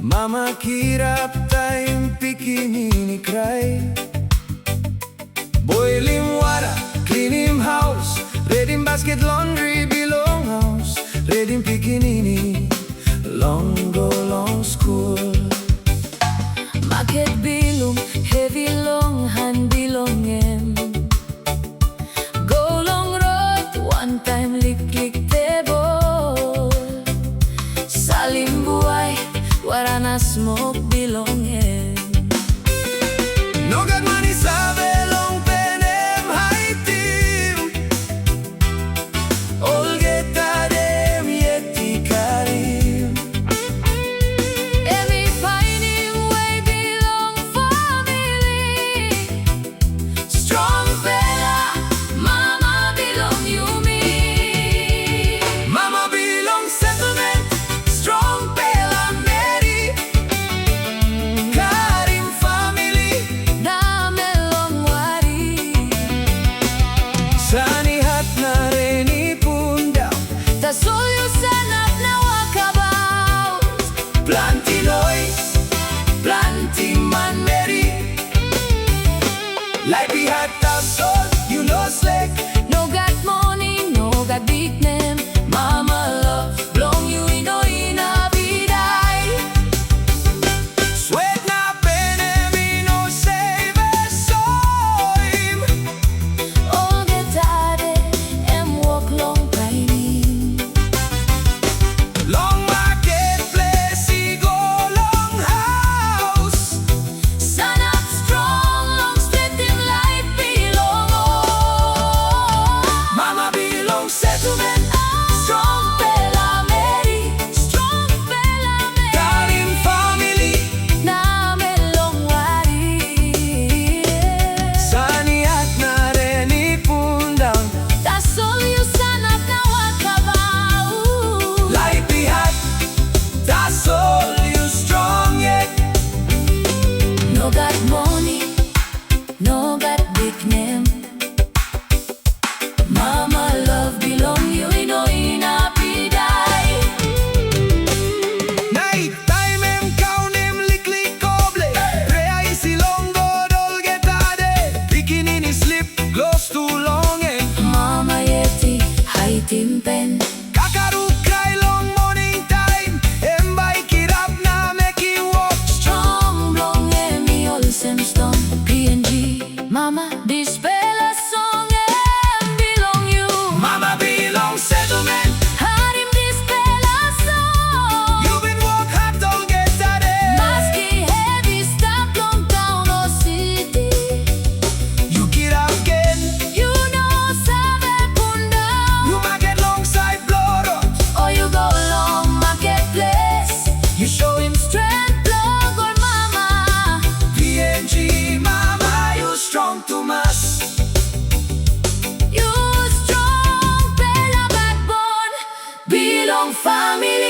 Mama kirap time pikinini cry. Boil him water, clean him house, read him basket laundry, belong house, read him pikinini, long go long school. Market bilong, heavy long hand bilong him. Go long road, one time lick table. Salim buai, wara na smoke bilong him. No got money save long penem high team. All get dem yeti karim. Every find him way belong family. Strong fella, mama belong you me. Mama Bilong Settlement, strong fella Mary. Karim family, Dame long wari. sani hat na reni punda. Tasoyo sanap na wakabaw. Planting noise, planting man Mary. Like we had the soul, you know slack. No got money, no got big name. Mama love, long you know in a biday. Sweat na penem no save soim. All get tired and walk long time. Long marketplace, he go long house. Sun up strong, long split him life belong. Mama Bilong Settlement, Strong fella Mary, strong fella Mary. Karim family, Dame long wari. sani at na reni pundang. Tasoyo sanap na wakabaw. Like we had, that's all you strong yet. No got money, no got big name. Mama love belong you know in a biday. Night time em count em likli koble. Prayer is long God all get ade. Pikinini slip close too long and Mama yeti high timpen. kakaru cry long morning time. Em bike it up na make it walk. Strong long emi all same stone. PNG Mama this fella song belong you. Mama Bilong Settlement, Harim this fella song. you been walk hard all get ade. Maski heavy stop long town or city. You get up again, You know sabe punda. you might get long side blood. Or you go long marketplace. You show him Strength plug or mama. PNG, mama, you strong too much. You strong fella backbone. Belong family.